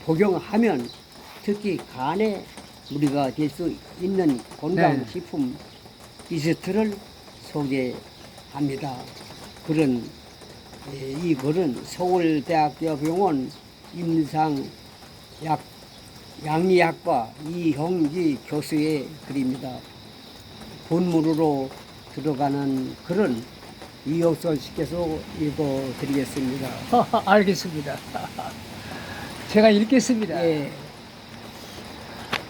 복용하면 특히 간에 무리가 될 수 있는 건강식품 리스트를 소개합니다. 그런 이 글은 서울대학교 병원 양리학과 이형기 교수의 글입니다. 본문으로 들어가는 글은 이옥선 씨께서 읽어드리겠습니다. 알겠습니다. 제가 읽겠습니다. 예.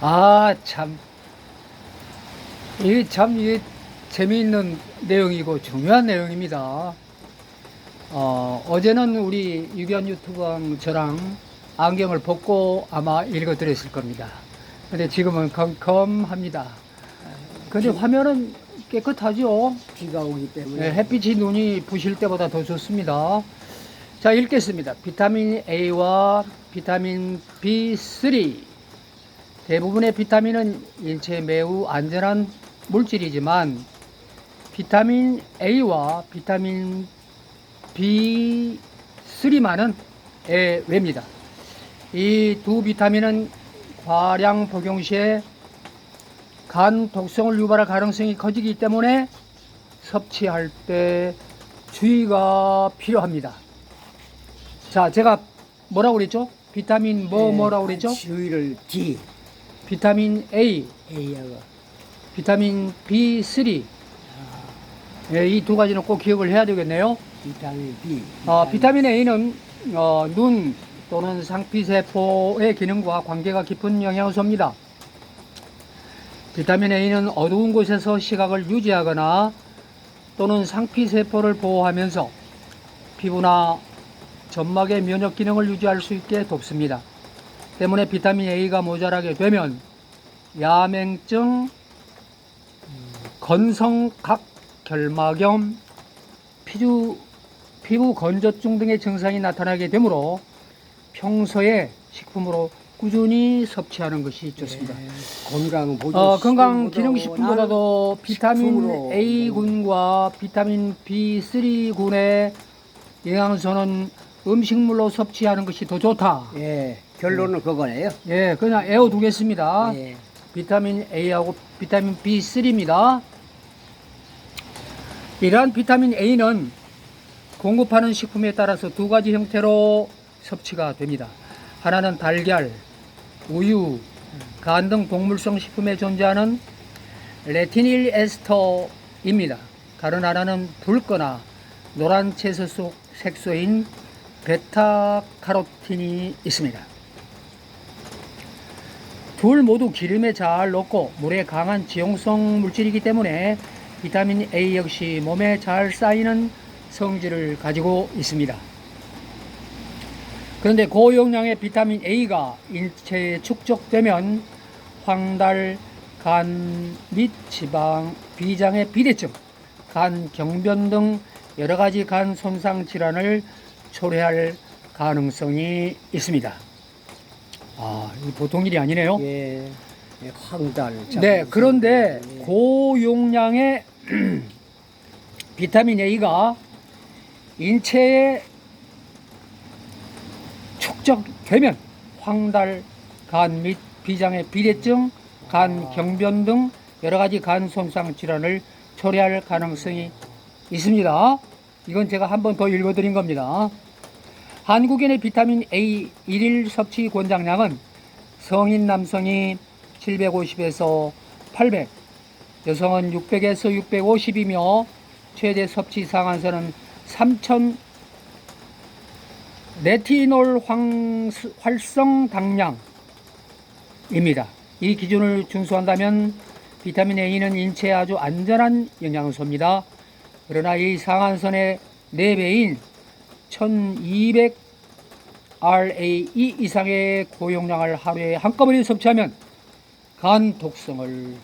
아, 참. 이게 참 재미있는 내용이고 중요한 내용입니다. 어제는 우리 유기한 유튜브랑 저랑 안경을 벗고 아마 읽어드렸을 겁니다. 근데 지금은 컴컴합니다. 근데 화면은 깨끗하죠? 비가 오기 때문에. 네, 햇빛이 눈이 부실 때보다 더 좋습니다. 자, 읽겠습니다. 비타민 A와 비타민 B3. 대부분의 비타민은 인체에 매우 안전한 물질이지만 비타민 A와 비타민 B3만은 예외입니다. 이 두 비타민은 과량 복용 시에 간 독성을 유발할 가능성이 커지기 때문에 섭취할 때 주의가 필요합니다. 자, 제가 뭐라고 그랬죠? 비타민 뭐라고 그랬죠? 주의를 D, 비타민 A하고 비타민 B3. 이 두 가지는 꼭 기억을 해야 되겠네요. 비타민 B. 비타민 A는 눈 또는 상피세포의 기능과 관계가 깊은 영양소입니다. 비타민 A는 어두운 곳에서 시각을 유지하거나 또는 상피세포를 보호하면서 피부나 점막의 면역 기능을 유지할 수 있게 돕습니다. 때문에 비타민 A가 모자라게 되면 야맹증, 건성각결막염, 피부 건조증 등의 증상이 나타나게 되므로 평소에 식품으로 꾸준히 섭취하는 것이 좋습니다. 건강 기능식품보다도 비타민 식품으로 A군과 비타민 B3군의 영양소는 음식물로 섭취하는 것이 더 좋다. 예, 결론은 그거네요. 예, 그냥 애워두겠습니다. 예. 비타민 A하고 비타민 B3입니다. 이러한 비타민 A는 공급하는 식품에 따라서 두 가지 형태로 섭취가 됩니다. 하나는 달걀, 우유, 간 등 동물성 식품에 존재하는 레티닐 에스터입니다. 다른 하나는 붉거나 노란 채소 속 색소인 베타카로틴이 있습니다. 둘 모두 기름에 잘 녹고 물에 강한 지용성 물질이기 때문에 비타민 A 역시 몸에 잘 쌓이는 성질을 가지고 있습니다. 그런데 고용량의 비타민 A가 인체에 축적되면 황달, 간 및 지방, 비장의 비대증, 간 경변 등 여러가지 간 손상 질환을 초래할 가능성이 있습니다. 이 보통 일이 아니네요. 예, 황달. 네, 그런데 고용량의 비타민 A가 인체에 축적되면 황달, 간 및 비장의 비대증, 간 경변 등 여러가지 간 손상 질환을 초래할 가능성이 있습니다. 이건 제가 한 번 더 읽어드린 겁니다. 한국인의 비타민 A 일일 섭취 권장량은 성인 남성이 750에서 800, 여성은 600에서 650이며 최대 섭취 상한선은 3000 레티놀 활성 당량입니다. 이 기준을 준수한다면 비타민 A는 인체에 아주 안전한 영양소입니다. 그러나 이 상한선의 4배인 1200 RAE 이상의 고용량을 하루에 한꺼번에 섭취하면 간 독성을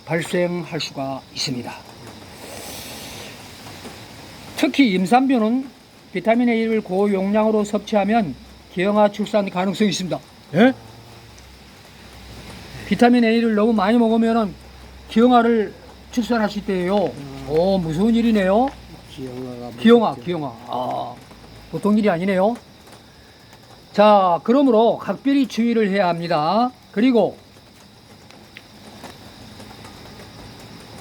발생할 수가 있습니다. 특히 임산부는 비타민 A를 고용량으로 섭취하면 기형아 출산 가능성이 있습니다. 예? 비타민 A를 너무 많이 먹으면 기형아를 출산할 수 있대요. 무서운 일이네요. 기형아. 보통 일이 아니네요. 자, 그러므로 각별히 주의를 해야 합니다. 그리고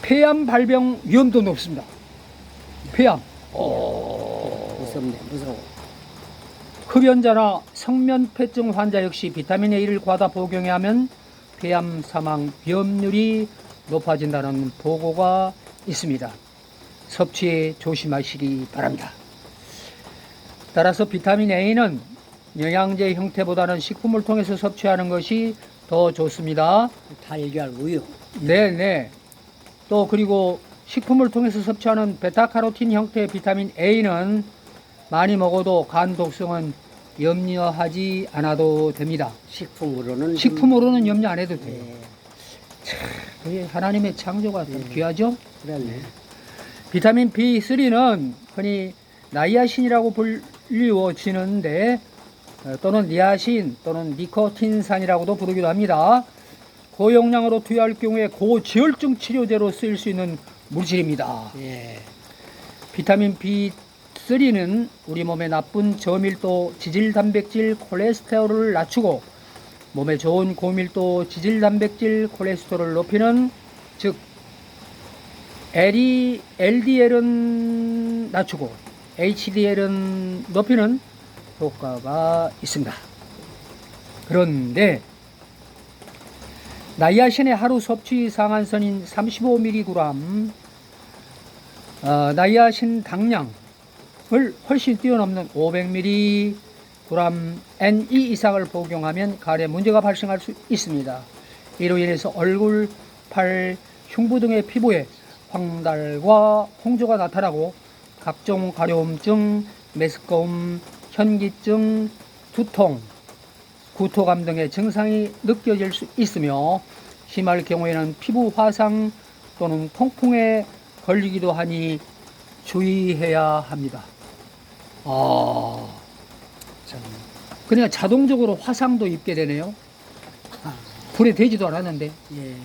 폐암 발병 위험도 높습니다. 폐암. 무섭네, 무서워. 흡연자나 성면폐증 환자 역시 비타민 A를 과다 복용해 하면 폐암 사망 위험률이 높아진다는 보고가 있습니다. 섭취에 조심하시기 바랍니다. 따라서 비타민 A는 영양제 형태보다는 식품을 통해서 섭취하는 것이 더 좋습니다. 달걀, 우유. 네네. 또 그리고 식품을 통해서 섭취하는 베타카로틴 형태의 비타민 A는 많이 먹어도 간 독성은 염려하지 않아도 됩니다. 식품으로는 염려 안 해도 돼요. 예, 그게 하나님의 창조가 참 귀하죠. 그러네. 비타민 B3는 흔히 나이아신이라고 불리워지는데 또는 니아신 또는 니코틴산이라고도 부르기도 합니다. 고용량으로 투여할 경우에 고지혈증 치료제로 쓰일 수 있는 물질입니다. 예, 비타민 B3는 우리 몸에 나쁜 저밀도 지질 단백질 콜레스테롤을 낮추고 몸에 좋은 고밀도 지질 단백질 콜레스테롤을 높이는, 즉 LDL은 낮추고 HDL은 높이는 효과가 있습니다. 그런데 나이아신의 하루 섭취 상한선인 35mg, 나이아신 당량을 훨씬 뛰어넘는 500mg NE 이상을 복용하면 간에 문제가 발생할 수 있습니다. 이로 인해서 얼굴, 팔, 흉부 등의 피부에 황달과 홍조가 나타나고 각종 가려움증, 메스꺼움, 현기증, 두통, 구토감 등의 증상이 느껴질 수 있으며 심할 경우에는 피부 화상 또는 통풍에 걸리기도 하니 주의해야 합니다. 참. 그러니까 자동적으로 화상도 입게 되네요. 불에 대지도 않았는데. 예,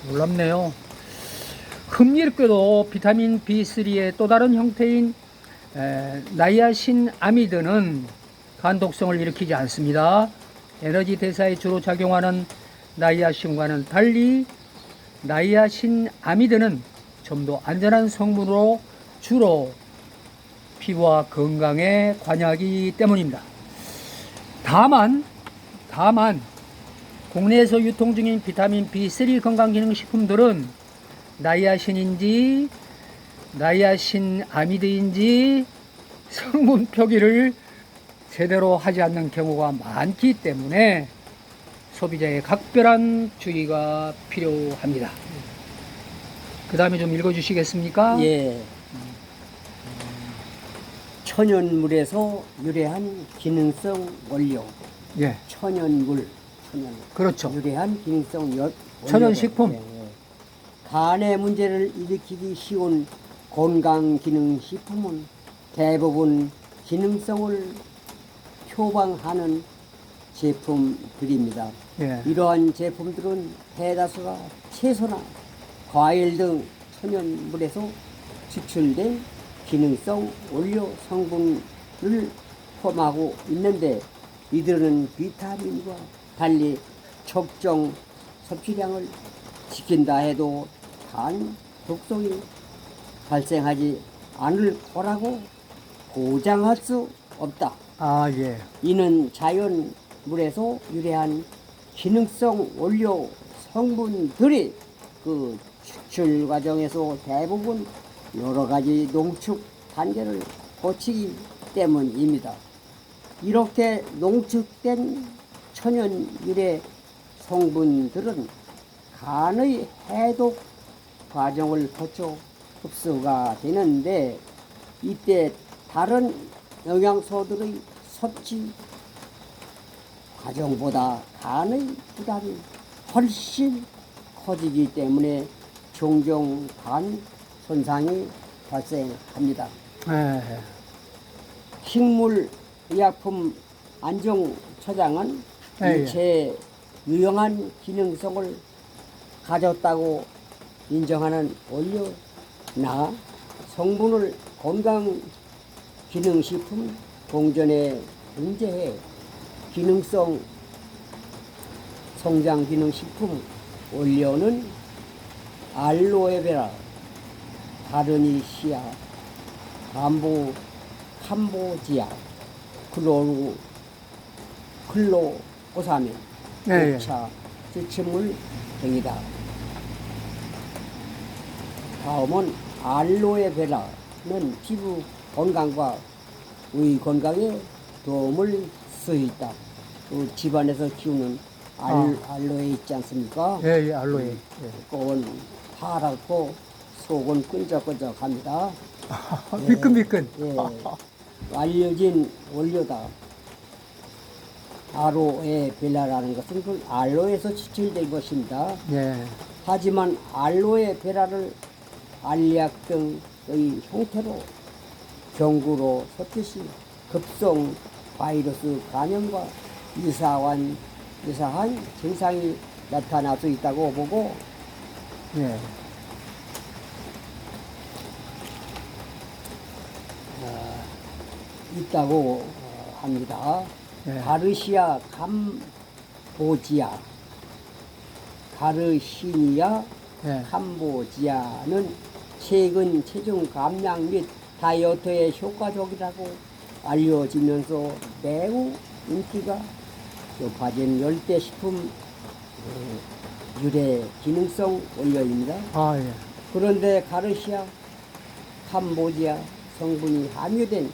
놀랍네요. 흥미롭게도 비타민 B3의 또 다른 형태인 나이아신 아미드는 간 독성을 일으키지 않습니다. 에너지 대사에 주로 작용하는 나이아신과는 달리 나이아신 아미드는 좀 더 안전한 성분으로 주로 피부와 건강에 관여하기 때문입니다. 다만 국내에서 유통 중인 비타민 B3 건강기능식품들은 나이아신인지 나이아신 아미드인지 성분 표기를 제대로 하지 않는 경우가 많기 때문에 소비자의 각별한 주의가 필요합니다. 그 다음에 좀 읽어주시겠습니까? 예. 천연물에서 유래한 기능성 원료. 예, 천연 그렇죠. 유래한 기능성 원료. 천연식품. 예, 예. 간의 문제를 일으키기 쉬운 건강기능식품은 대부분 기능성을 표방하는 제품들입니다. 예. 이러한 제품들은 대다수가 채소나 과일 등 천연물에서 추출된 기능성 원료 성분을 포함하고 있는데 이들은 비타민과 달리 적정 섭취량을 지킨다 해도 간 독성이 발생하지 않을 거라고 보장할 수 없다. 예. 이는 자연물에서 유래한 기능성 원료 성분들이 그 추출 과정에서 대부분 여러 가지 농축 단계를 거치기 때문입니다. 이렇게 농축된 천연 유래 성분들은 간의 해독 과정을 거쳐 흡수가 되는데 이때 다른 영양소들의 섭취 과정보다 간의 부담이 훨씬 커지기 때문에 종종 간 손상이 발생합니다. 예. 식물의약품 안종처장은 예, 일체의 유용한 기능성을 가졌다고 인정하는 원료나 성분을 건강기능식품 공전에 등재해 기능성 성장기능식품 원료는 알로에베라, 다르니시아, 캄보지아, 클로코사민, 예, 예. 녹차, 추출물 등이다. 다음은 알로에베라는 피부 건강과 의 건강에 도움을 수 있다. 그 집안에서 키우는 알로에 있지 않습니까? 예, 예, 알로에. 예. 그건 파랗고 속은 끈적끈적합니다. 미끈미끈. 예, 알려진 원료다. 알로에베라라는 것은 그 알로에에서 추출된 것입니다. 예. 하지만 알로에베라를 알약 등의 형태로 경구로 섞듯이 급성 바이러스 감염과 유사한 증상이 나타날 수 있다고 보고 예. 있다고 합니다. 예. 가르시아 예. 캄보지아는 최근 체중 감량 및 다이어트에 효과적이라고 알려지면서 매우 인기가 높아진 열대식품 유래 기능성 원료입니다. 아, 예. 그런데 가르시아 캄보지아 성분이 함유된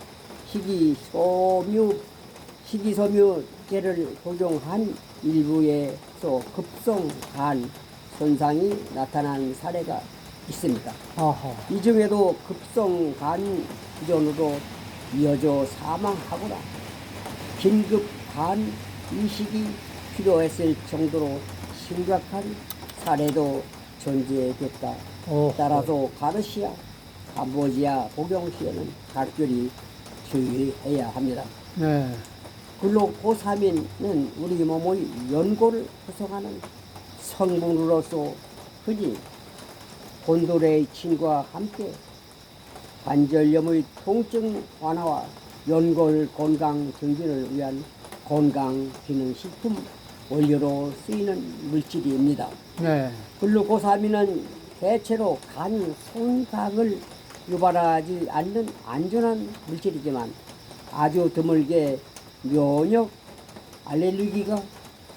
식이섬유제를 복용한 일부에서 급성 간 손상이 나타난 사례가 있습니다. 아하. 이 중에도 급성 간 부전으로 이어져 사망하거나 긴급 간 이식이 필요했을 정도로 심각한 사례도 존재됐다. 오. 따라서 가르시아 캄보지아 복용 시에는 각별히 주의해야 합니다. 네. 글루코사민은 우리 몸의 연골을 구성하는 성분으로서 흔히 곤드레이친과 함께 관절염의 통증 완화와 연골 건강 증진을 위한 건강기능식품 원료로 쓰이는 물질입니다. 네. 글루코사민은 대체로 간 손상을 유발하지 않는 안전한 물질이지만 아주 드물게 면역 알레르기가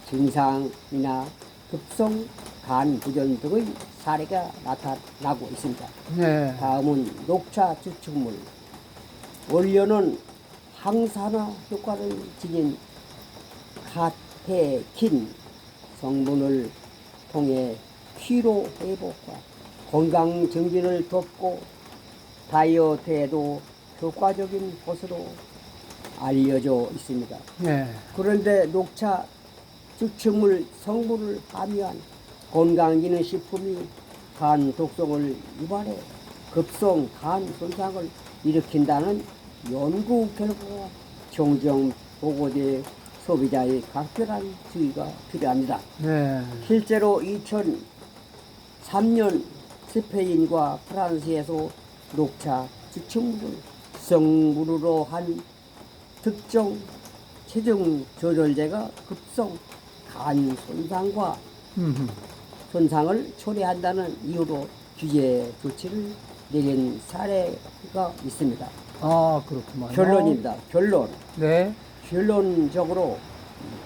증상이나 급성 간 부전 등의 사례가 나타나고 있습니다. 네. 다음은 녹차 추출물. 원료는 항산화 효과를 지닌 카테킨 성분을 통해 피로 회복과 건강 증진을 돕고 다이어트에도 효과적인 것으로 알려져 있습니다. 네. 그런데 녹차 추출물 성분을 함유한 건강기능식품이 간 독성을 유발해 급성 간 손상을 일으킨다는 연구 결과가 종종 보고돼 소비자의 각별한 주의가 필요합니다. 네. 실제로 2003년 스페인과 프랑스에서 녹차 추출물을 성분으로 한 특정 체중 조절제가 급성 간 손상을 초래한다는 이유로 규제 조치를 내린 사례가 있습니다. 아, 그렇구만. 결론입니다. 결론. 네. 결론적으로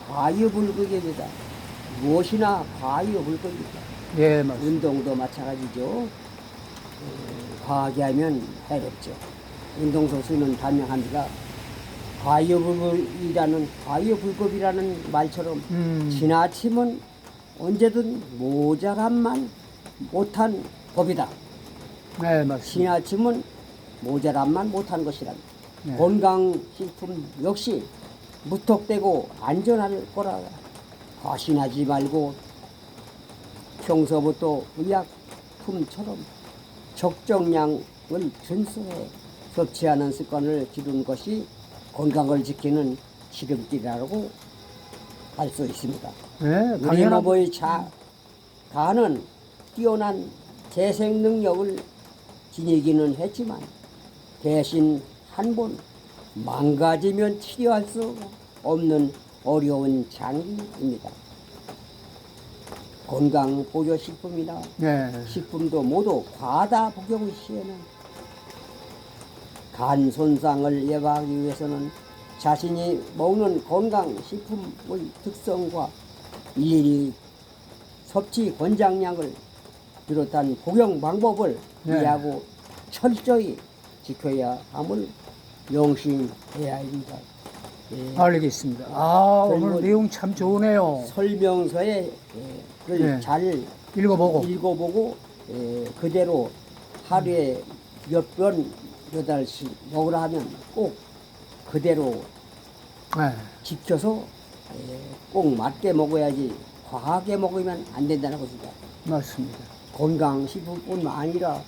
과유불급입니다. 무엇이나 과유불급입니다. 예, 맞습니다. 운동도 마찬가지죠. 과하게 하면 해롭죠. 운동선수는 단명합니다. 과유불급이라는 말처럼 지나치면 언제든 모자람만 못한 법이다. 네, 맞습니다. 지나치면 모자람만 못한 것이란다. 네. 건강식품 역시 무턱대고 안전할 거라 과신하지 말고 평소부터 의약품처럼 적정량을 준수해 섭취하는 습관을 기르는 것이 건강을 지키는 지름길이라고 할 수 있습니다. 네, 우리 당연한. 몸의 간은 뛰어난 재생 능력을 지니기는 했지만 대신 한 번 망가지면 치료할 수 없는 어려운 장기입니다. 건강보조식품이나 네. 식품도 모두 과다 복용 시에는 간 손상을 예방하기 위해서는 자신이 먹는 건강식품의 특성과 일일이 섭취 권장량을 비롯한 복용 방법을 네. 이해하고 철저히 지켜야 함을 명심해야 합니다. 예, 알겠습니다. 아, 오늘 그리고 내용 참 좋으네요. 설명서에 네. 잘 읽어보고. 그대로 하루에 몇 번, 몇 알씩 먹으라 하면 꼭 그대로 네. 지켜서 꼭 맞게 먹어야지 과하게 먹으면 안 된다는 것입니다. 맞습니다. 건강식품뿐만 아니라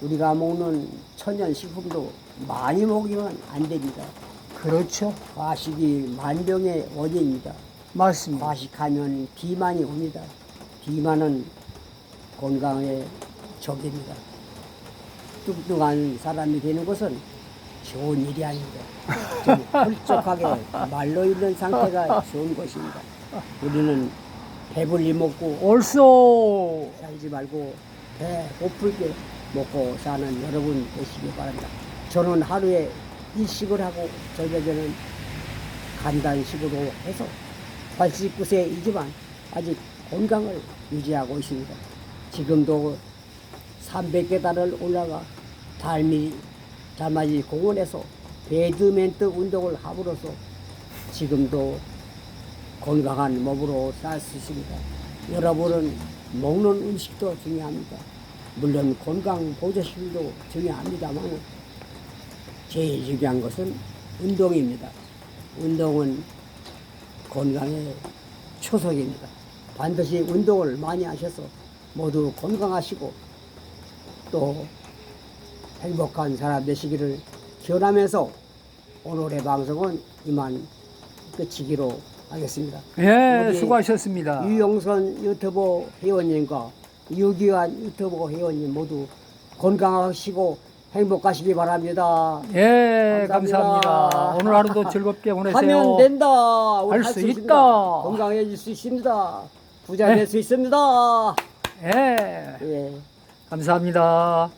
우리가 먹는 천연식품도 많이 먹으면 안 됩니다. 그렇죠. 과식이 만병의 원인입니다. 맞습니다. 과식하면 비만이 옵니다. 비만은 건강의 적입니다. 뚱뚱한 사람이 되는 것은 좋은 일이 아닙니다. 좀 훌쩍하게 말로 있는 상태가 좋은 것입니다. 우리는 배불리 먹고 옳소. 살지 말고 배 고플게 먹고 사는 여러분 되시기 바랍니다. 저는 하루에 일식을 하고 저녁에는 간단식으로 해서 89세이지만 아직 건강을 유지하고 있습니다. 지금도 300계단을 올라가 달맞이 공원에서 배드민턴 운동을 함으로써 지금도 건강한 몸으로 살 수 있습니다. 여러분은 먹는 음식도 중요합니다. 물론 건강 보조식도 중요합니다만 제일 중요한 것은 운동입니다. 운동은 건강의 초석입니다. 반드시 운동을 많이 하셔서 모두 건강하시고 또 행복한 사람 되시기를 기원하면서 오늘의 방송은 이만 끝이기로 하겠습니다. 예, 우리 수고하셨습니다. 유영선 유튜버 회원님과 유기환 유튜버 회원님 모두 건강하시고 행복하시기 바랍니다. 예, 감사합니다. 오늘 하루도 즐겁게 보내세요. 하면 된다. 할 수 있습니다. 있다. 건강해질 수 있습니다. 부자 네. 될 수 있습니다. 예, 예. 감사합니다.